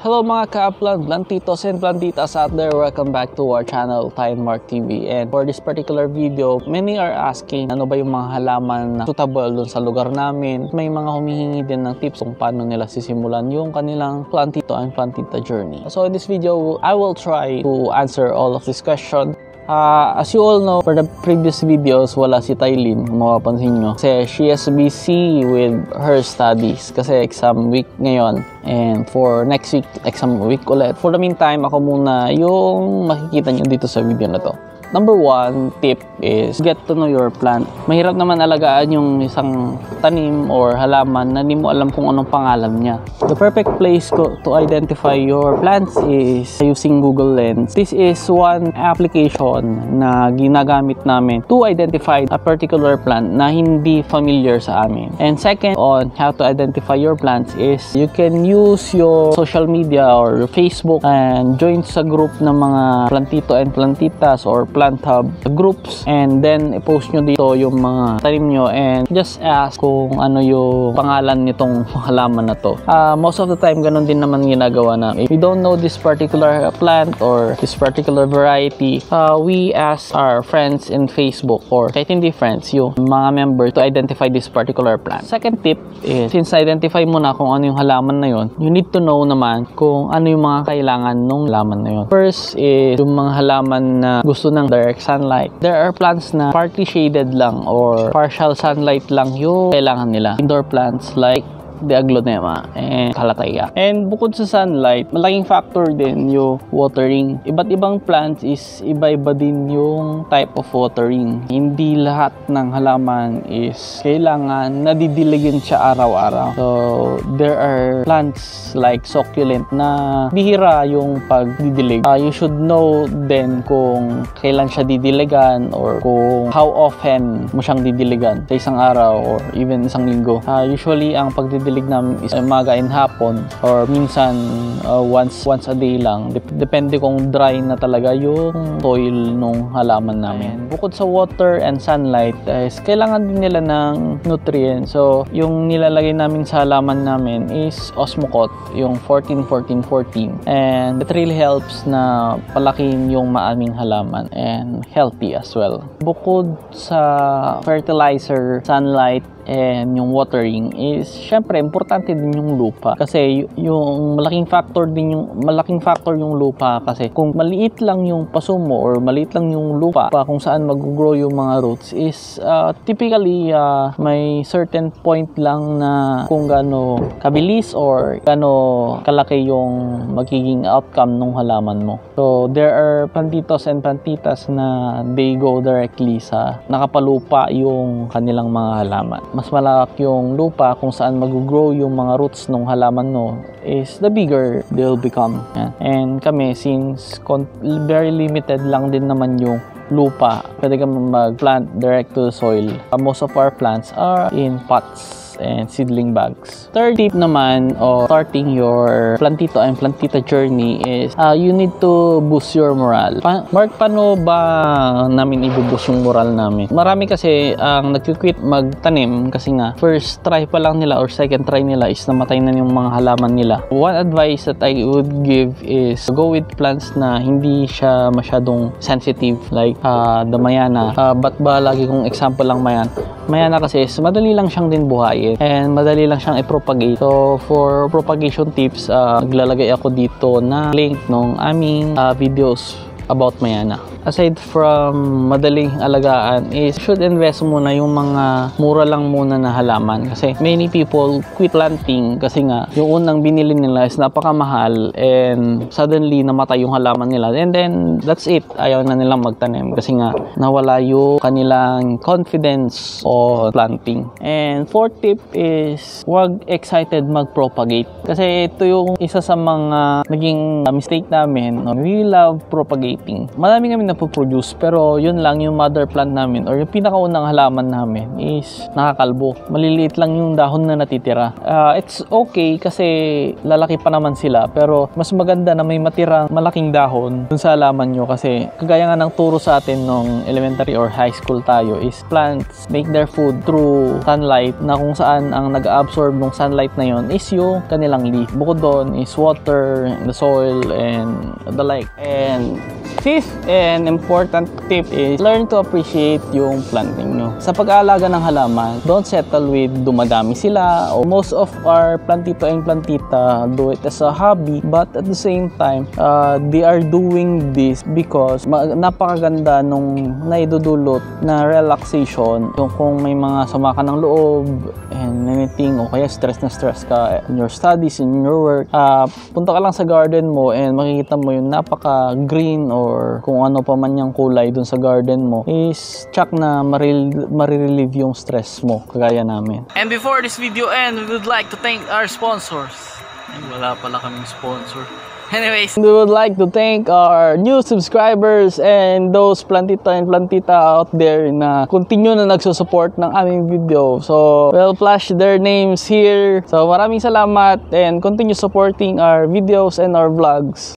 Hello mga ka-plantitos and plantitas out there, welcome back to our channel, Ty and Mark TV. And for this particular video, many are asking ano ba yung mga halaman na suitable dun sa lugar namin. May mga humihingi din ng tips kung paano nila sisimulan yung kanilang plantito and plantita journey. So in this video, I will try to answer all of these questions. As you all know, for the previous videos, wala si Tylin, kung mapapansin nyo. Kasi she is busy with her studies. Kasi exam week ngayon. And for next week, exam week ulit. For the meantime, ako muna yung makikita nyo dito sa video na to. Number one tip is get to know your plant. Mahirap naman alagaan yung isang tanim or halaman na hindi mo alam kung anong pangalan niya. The perfect place to identify your plants is using Google Lens. This is one application na ginagamit namin to identify a particular plant na hindi familiar sa amin. And second on how to identify your plants is you can use your social media or Facebook and join sa group ng mga plantito and plantitas or plant hub groups, and then i-post nyo dito yung mga tanim nyo and just ask kung ano yung pangalan nitong halaman na to. Most of the time ganun din naman ginagawa na. If we don't know this particular plant or this particular variety, we ask our friends in Facebook or kahit hindi friends, yung mga member to identify this particular plant. Second tip is, since identify mo na kung ano yung halaman na yun, you need to know naman kung ano yung mga kailangan ng halaman na yun. First is yung mga halaman na gusto ng direct sunlight. There are plants na partly shaded lang or partial sunlight lang yung kailangan nila. Indoor plants like the aglonema and calataya. And bukod sa sunlight, malaking factor din yung watering. Iba't ibang plants is iba-iba din yung type of watering. Hindi lahat ng halaman is kailangan nadidiligin siya araw-araw. So, there are plants like succulent na bihira yung pagdidilig. You should know then kung kailan siya didiligan or kung how often mo siyang didiligan sa isang araw or even isang linggo. Usually, ang pagdidilig namin is umaga and hapon or minsan once a day lang. Depende kung dry na talaga yung soil nung halaman namin. Bukod sa water and sunlight, kailangan din nila ng nutrients. So, yung nilalagay namin sa halaman namin is Osmocote, yung 14-14-14. And it really helps na palakin yung maaming halaman and healthy as well. Bukod sa fertilizer, sunlight, and yung watering is syempre importante din yung lupa kasi yung malaking factor yung lupa kasi kung maliit lang yung paso mo or maliit lang yung lupa kung saan mag-grow yung mga roots is typically may certain point lang na kung gaano kabilis or gaano kalaki yung magiging outcome ng halaman mo. So there are plantitos and plantitas na they go directly sa nakapalupa yung kanilang mga halaman. Mas malaki yung lupa kung saan mag-grow yung mga roots ng halaman no is the bigger they'll become. And kami, since very limited lang din naman yung lupa, pwede ka mag-plant direct to the soil. Most of our plants are in pots and seedling bags. Third tip naman of starting your plantito and plantita journey is you need to boost your morale. Mark, paano ba namin i-boost yung morale namin? Marami kasi ang nag-quit magtanim kasi nga first try pa lang nila or second try nila is namatay na yung mga halaman nila. One advice that I would give is go with plants na hindi siya masyadong sensitive like the mayana. Ba't ba lagi kong example lang mayana kasi madali lang siyang din buhayin and madali lang siyang i-propagate. So for propagation tips, naglalagay ako dito na link ng aming videos about mayana. Aside from madaling alagaan is should invest muna yung mga mura lang muna na halaman kasi many people quit planting kasi nga yung unang binili nila is napakamahal and suddenly namatay yung halaman nila and then that's it, ayaw na nilang magtanim kasi nga nawala yung kanilang confidence on planting. And fourth tip is wag excited mag-propagate kasi ito yung isa sa mga naging mistake namin. We love propagating landscaping. Marami kami napoproduce pero yun lang yung mother plant namin or yung pinakaunang halaman namin is nakakalbo. Maliliit lang yung dahon na natitira. It's okay kasi lalaki pa naman sila pero mas maganda na may matirang malaking dahon dun sa halaman nyo kasi kagaya nga ng turo sa atin nung elementary or high school tayo is plants make their food through sunlight na kung saan ang nag-absorb ng sunlight na yon is yung kanilang leaf. Bukod doon is water, the soil, and the like. And fifth and important tip is learn to appreciate yung planting nyo. Sa pag-aalaga ng halaman, don't settle with dumadami sila. Most of our plantito and plantita do it as a hobby but at the same time, they are doing this because napakaganda nung naidudulot na relaxation. Yung kung may mga sama ka ng loob and anything o kaya stress na stress ka in your studies, in your work, punta ka lang sa garden mo and makikita mo yung napaka-green or kung ano pa man yung kulay dun sa garden mo is tsak na marirelieve yung stress mo kagaya namin. And before this video end, we would like to thank our sponsors. Ay, wala pala kaming sponsor. Anyways, we would like to thank our new subscribers and those plantita and plantita out there na continue na nagsusupport ng aming video. So, we'll flash their names here. So, maraming salamat and continue supporting our videos and our vlogs.